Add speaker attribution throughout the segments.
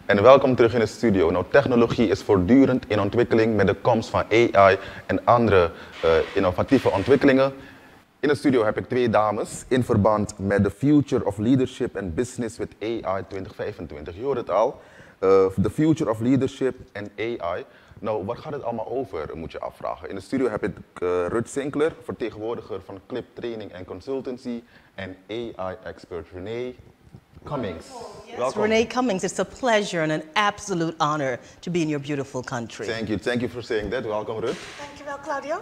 Speaker 1: En welkom terug in de studio. Nou, technologie is voortdurend in ontwikkeling met de komst van AI en andere innovatieve ontwikkelingen. In de studio heb ik twee dames in verband met de Future of Leadership and Business with AI 2025. Je hoort het al, the Future of Leadership and AI. Nou, wat gaat het allemaal over, moet je afvragen. In de studio heb ik Ruth Sinkeler, vertegenwoordiger van CLIP Training Consultancy en AI-expert Renée Cummings.
Speaker 2: Yes, Renée Cummings, it's a pleasure and an absolute honor to be in your beautiful country.
Speaker 1: Thank you for saying that. Welkom Ruth.
Speaker 3: Dankjewel Claudio.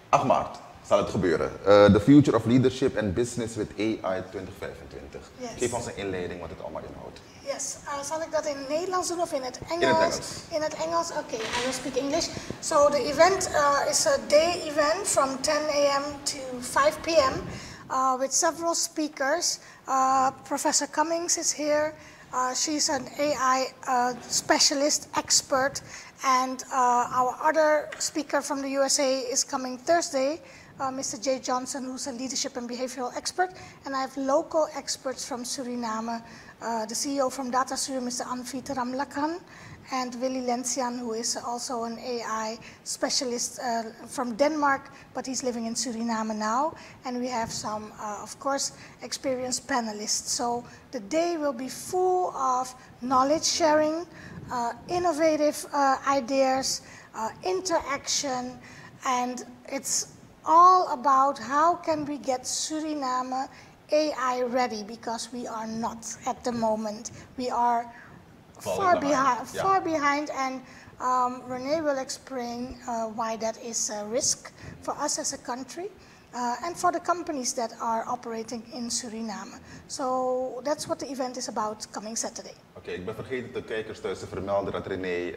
Speaker 1: 8 maart zal het gebeuren. The Future of Leadership and Business with AI 2025.
Speaker 3: Yes.
Speaker 1: Geef ons een inleiding wat het allemaal inhoudt.
Speaker 3: Yes, zal ik dat in het Nederlands doen of in het Engels?
Speaker 1: In het Engels.
Speaker 3: In het Engels, okay, I will speak English. So the event is a day event from 10 a.m. to 5 p.m. With several speakers. Professor Cummings is here. She's an AI specialist, expert. And our other speaker from the USA is coming Thursday, Mr. Jay Johnson, who's a leadership and behavioral expert. And I have local experts from Suriname, the CEO from Data Suriname, Mr. Anvit Ramlakhan, and Willy Lencian, who is also an AI specialist from Denmark, but he's living in Suriname now. And we have some, of course, experienced panelists. So the day will be full of knowledge sharing, innovative ideas, interaction, and it's all about how can we get Suriname AI ready, because we are not at the moment. We are far behind, and Renée will explain why that is a risk for us as a country and for the companies that are operating in Suriname. So that's what the event is about coming Saturday.
Speaker 1: Oké, ik ben vergeten de kijkers thuis te vermelden dat Renée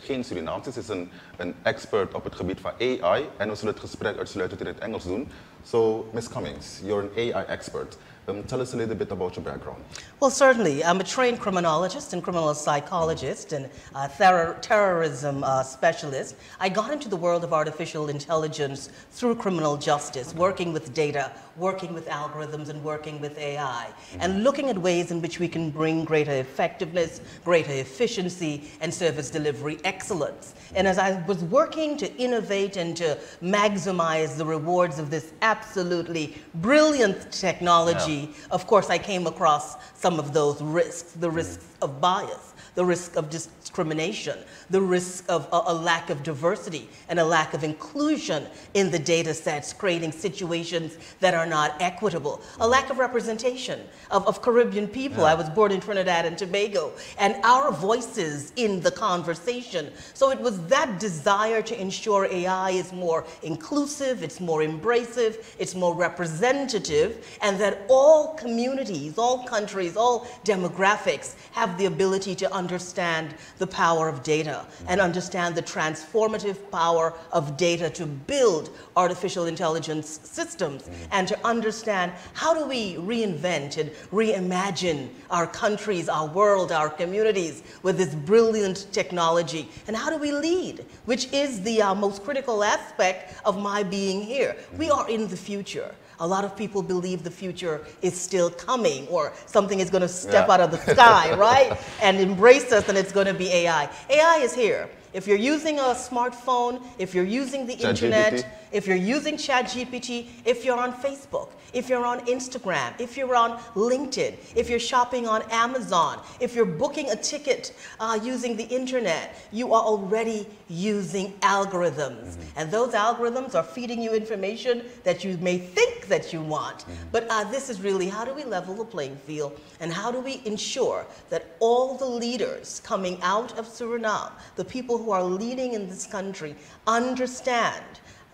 Speaker 1: geen Surinaams is. Ze is een expert op het gebied van AI en we zullen het gesprek uitsluitend in het Engels doen. So, Ms. Cummings, you're an AI expert. Tell us a little bit about your background.
Speaker 2: Well, certainly. I'm a trained criminologist and criminal psychologist and terrorism specialist. I got into the world of artificial intelligence through criminal justice, working with data, working with algorithms, and working with AI, and looking at ways in which we can bring greater effectiveness, greater efficiency, and service delivery excellence. And as I was working to innovate and to maximize the rewards of this absolutely brilliant technology, of course, I came across some of those risks, the risks of bias, the risk of discrimination, the risk of a lack of diversity and a lack of inclusion in the data sets, creating situations that are not equitable, a lack of representation of Caribbean people. I was born in Trinidad and Tobago, and our voices in the conversation. So it was that desire to ensure AI is more inclusive, it's more embracive, it's more representative, and that all communities, all countries, all demographics have the ability to understand the power of data and understand the transformative power of data to build artificial intelligence systems and to understand how do we reinvent and reimagine our countries, our world, our communities with this brilliant technology, and how do we lead, which is the most critical aspect of my being here. We are in the future. A lot of people believe the future is still coming, or something is going to step out of the sky, right? And embrace us, and it's going to be AI. AI is here. If you're using a smartphone, if you're using the internet, if you're using ChatGPT, if you're on Facebook, if you're on Instagram, if you're on LinkedIn, if you're shopping on Amazon, if you're booking a ticket using the internet, you are already using algorithms. And those algorithms are feeding you information that you may think that you want. But this is really, how do we level the playing field, and how do we ensure that all the leaders coming out of Suriname, the people who are leading in this country, understand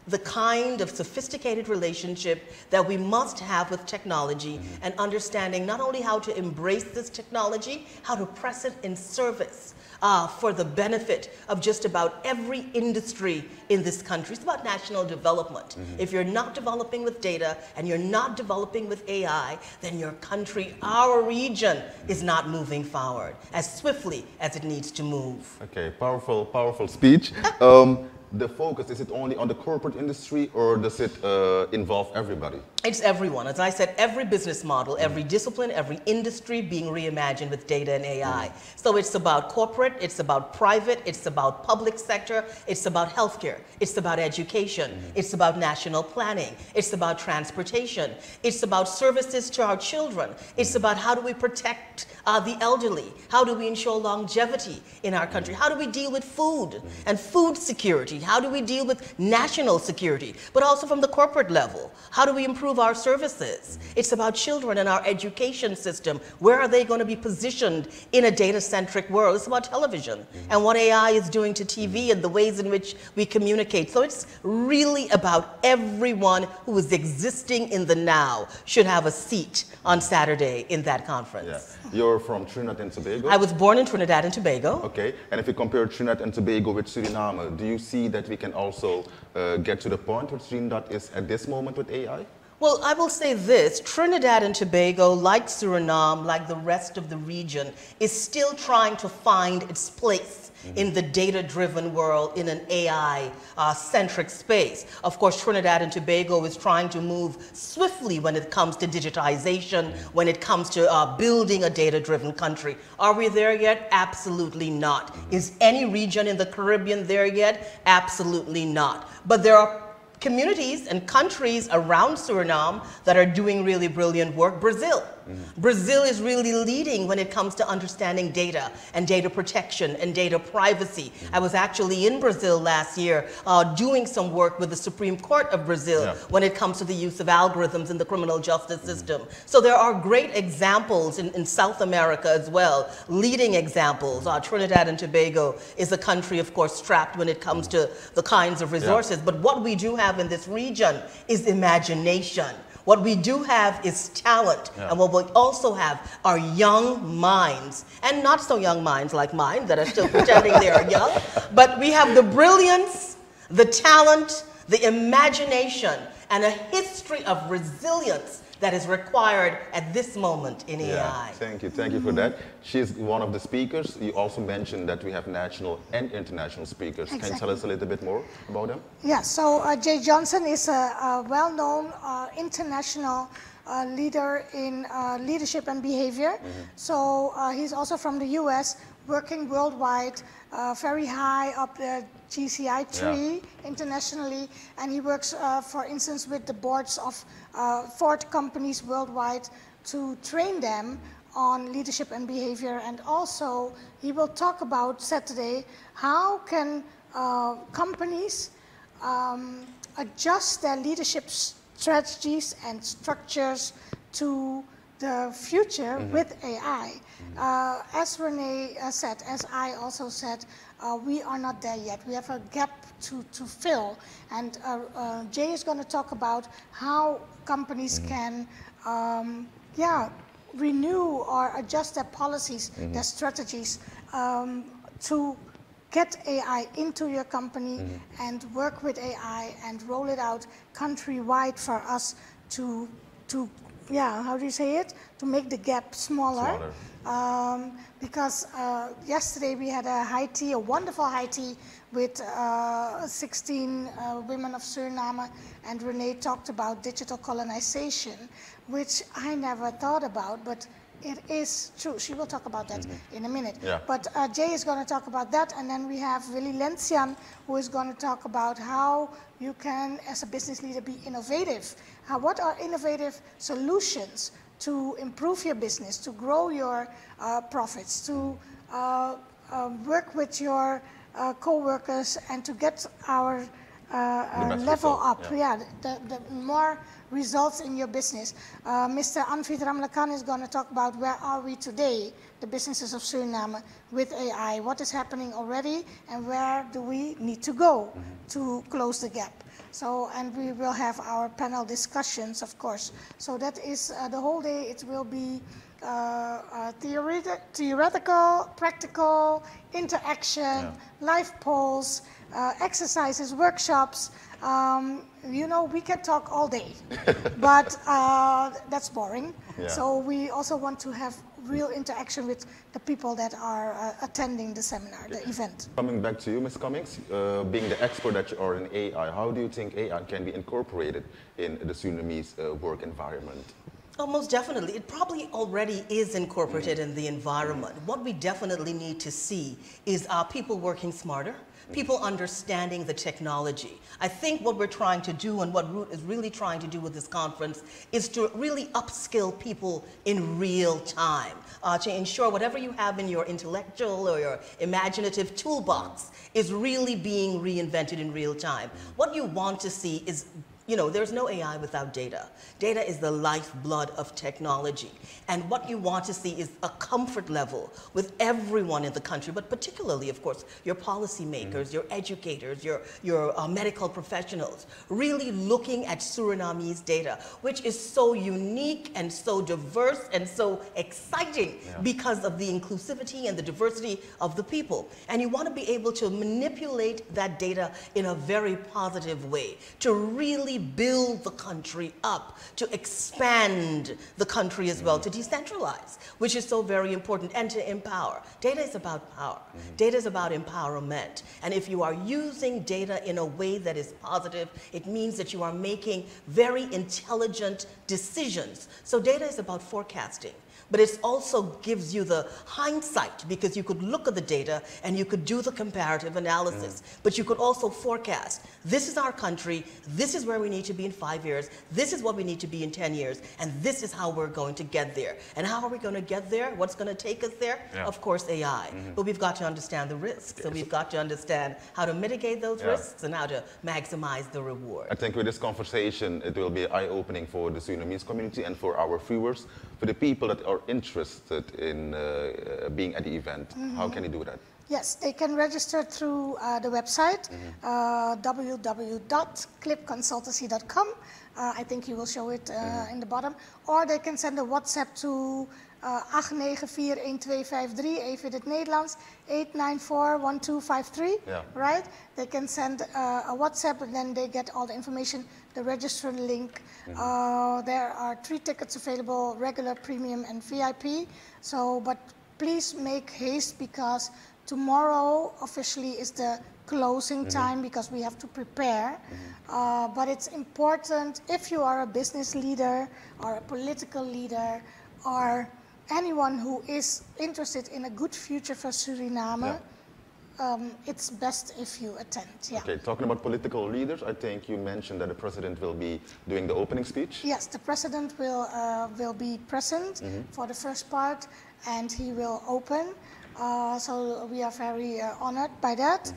Speaker 2: the kind of sophisticated relationship that we must have with technology, and understanding not only how to embrace this technology, how to press it in service for the benefit of just about every industry in this country. It's about national development. If you're not developing with data and you're not developing with AI, then your country, our region, is not moving forward as swiftly as it needs to move.
Speaker 1: Okay, powerful speech. The focus, is it only on the corporate industry, or does it involve everybody?
Speaker 2: It's everyone. As I said, every business model, every discipline, every industry being reimagined with data and AI. So it's about corporate, it's about private, it's about public sector, it's about healthcare, it's about education, it's about national planning, it's about transportation, it's about services to our children, it's about how do we protect the elderly, how do we ensure longevity in our country, how do we deal with food and food security, how do we deal with national security, but also from the corporate level, how do we improve our services? It's about children and our education system. Where are they going to be positioned in a data-centric world? It's about television and what AI is doing to TV and the ways in which we communicate. So it's really about everyone who is existing in the now should have a seat on Saturday in that conference.
Speaker 1: Yeah. You're from Trinidad and Tobago?
Speaker 2: I was born in Trinidad and Tobago.
Speaker 1: Okay, and if you compare Trinidad and Tobago with Suriname, do you see that we can also get to the point where Trinidad is at this moment with AI?
Speaker 2: Well, I will say this, Trinidad and Tobago, like Suriname, like the rest of the region, is still trying to find its place in the data-driven world in an AI-centric space. Of course, Trinidad and Tobago is trying to move swiftly when it comes to digitization, when it comes to building a data-driven country. Are we there yet? Absolutely not. Is any region in the Caribbean there yet? Absolutely not. But there are communities and countries around Suriname that are doing really brilliant work. Brazil. Brazil is really leading when it comes to understanding data and data protection and data privacy. I was actually in Brazil last year doing some work with the Supreme Court of Brazil when it comes to the use of algorithms in the criminal justice system. So there are great examples in South America as well, leading examples. Trinidad and Tobago is a country, of course, strapped when it comes to the kinds of resources. But what we do have in this region is imagination. What we do have is talent, and what we also have are young minds, and not so young minds like mine that are still pretending they are young, but we have the brilliance, the talent, the imagination, and a history of resilience that is required at this moment in AI.
Speaker 1: Thank you for that. She's one of the speakers. You also mentioned that we have national and international speakers.
Speaker 3: Exactly.
Speaker 1: Can you tell us a little bit more about them?
Speaker 3: Yeah, so Jay Johnson is a well-known international leader in leadership and behavior. So he's also from the US, working worldwide, very high up the GCI tree internationally, and he works, for instance, with the boards of Ford companies worldwide to train them on leadership and behavior. And also, he will talk about Saturday how can companies adjust their leadership strategies and structures to the future with AI. As Renee said, as I also said, we are not there yet. We have a gap to fill. And Jay is going to talk about how companies can renew or adjust their policies, their strategies to get AI into your company and work with AI and roll it out countrywide for us to how do you say it? To make the gap smaller. Because yesterday we had a high tea, a wonderful high tea with 16 women of Suriname, and Renee talked about digital colonization, which I never thought about, but it is true. She will talk about that in a minute. But Jay is going to talk about that, and then we have Willy Lencian, who is going to talk about how you can, as a business leader, be innovative. What are innovative solutions to improve your business, to grow your profits, to work with your co-workers, and to get our level up. The more results in your business. Mr. Anfit Ramlakan is going to talk about where are we today, the businesses of Suriname, with AI. What is happening already, and where do we need to go to close the gap? So, and we will have our panel discussions, of course. So that is the whole day. It will be theoretical, practical, interaction, live polls, exercises, workshops. You know, we can talk all day, but that's boring. So we also want to have real interaction with the people that are attending the seminar, the event.
Speaker 1: Coming back to you, Ms. Cummings, being the expert that you are in AI, how do you think AI can be incorporated in the Surinamese work environment?
Speaker 2: Oh, most definitely. It probably already is incorporated in the environment. What we definitely need to see is people working smarter, people understanding the technology. I think what we're trying to do and what Ruth is really trying to do with this conference is to really upskill people in real time, to ensure whatever you have in your intellectual or your imaginative toolbox is really being reinvented in real time. What you want to see is, you know, there's no AI without data. Data is the lifeblood of technology. And what you want to see is a comfort level with everyone in the country, but particularly, of course, your policymakers, your educators, your medical professionals, really looking at Surinamese data, which is so unique and so diverse and so exciting because of the inclusivity and the diversity of the people. And you want to be able to manipulate that data in a very positive way, to really build the country up, to expand the country as well, to decentralize, which is so very important, and to empower. Data is about power. Data is about empowerment. And if you are using data in a way that is positive, it means that you are making very intelligent decisions. So data is about forecasting. But it also gives you the hindsight, because you could look at the data and you could do the comparative analysis, but you could also forecast. This is our country, this is where we need to be in 5 years, this is what we need to be in 10 years, and this is how we're going to get there. And how are we going to get there? What's going to take us there? Of course, AI. But we've got to understand the risks. So we've got to understand how to mitigate those risks and how to maximize the reward.
Speaker 1: I think with this conversation, it will be eye-opening for the Surinamese community and for our viewers, for the people that are interested in being at the event. How can they do that?
Speaker 3: Yes, they can register through the website, www.clipconsultancy.com. I think you will show it in the bottom. Or they can send a WhatsApp to 8941253, even in het Nederlands, 8941253, right? They can send a WhatsApp and then they get all the information, the register link. There are 3 tickets available, regular, premium and VIP. So, but please make haste, because tomorrow officially is the closing time, because we have to prepare. But it's important, if you are a business leader or a political leader or anyone who is interested in a good future for Suriname, it's best if you attend.
Speaker 1: Okay, talking about political leaders, I think you mentioned that the president will be doing the opening speech. Yes,
Speaker 3: the president will be present for the first part, and he will open. So we are very honored by that.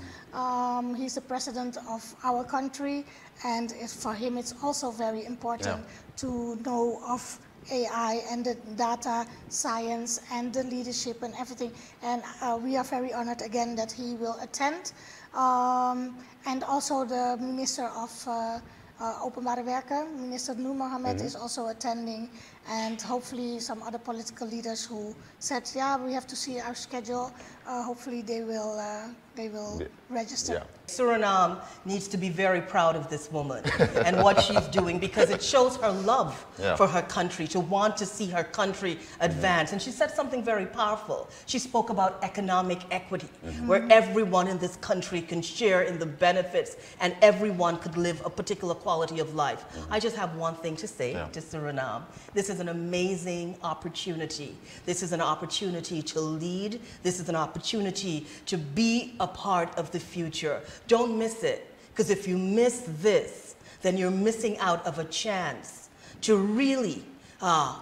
Speaker 3: He's the president of our country, and for him it's also very important to know of AI and the data science and the leadership and everything. And we are very honored again that he will attend. And also the Minister of Openbare Werken, Minister Noor Mohammed, is also attending, and hopefully some other political leaders who said, we have to see our schedule. Hopefully they will register.
Speaker 2: Suriname needs to be very proud of this woman and what she's doing, because it shows her love for her country, to want to see her country advance. And she said something very powerful. She spoke about economic equity, where everyone in this country can share in the benefits and everyone could live a particular quality of life. I just have one thing to say to Suriname. This is an amazing opportunity. This is an opportunity to lead. This is an opportunity to be a part of the future. Don't miss it, because if you miss this, then you're missing out of a chance to really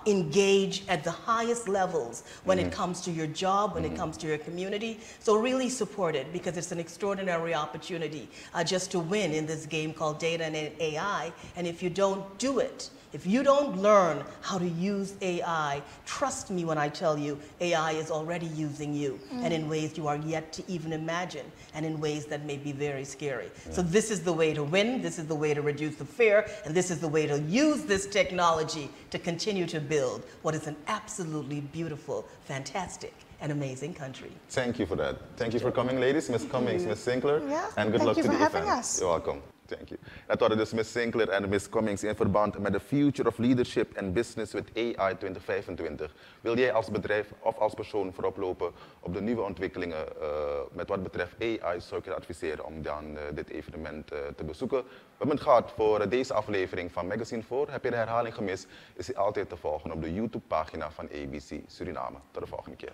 Speaker 2: engage at the highest levels when it comes to your job, when it comes to your community. So really support it, because it's an extraordinary opportunity just to win in this game called data and AI. And if you don't do it, if you don't learn how to use AI, trust me when I tell you, AI is already using you, and in ways you are yet to even imagine, and in ways that may be very scary. So this is the way to win, this is the way to reduce the fear, and this is the way to use this technology to continue to build what is an absolutely beautiful, fantastic, and amazing country.
Speaker 1: Thank you for that. Thank you for coming, ladies. Ms. Cummings, Ms. Sinkeler, and good luck to the event.
Speaker 3: Thank you for having us.
Speaker 1: You're welcome. Thank you. Dat waren dus Miss Sinkeler en Miss Cummings in verband met de Future of Leadership and Business with AI 2025. Wil jij als bedrijf of als persoon voorop lopen op de nieuwe ontwikkelingen met wat betreft AI, zou ik je adviseren om dan dit evenement te bezoeken. We hebben het gehad voor deze aflevering van Magazine 4. Heb je de herhaling gemist, is hij altijd te volgen op de YouTube-pagina van ABC Suriname. Tot de volgende keer.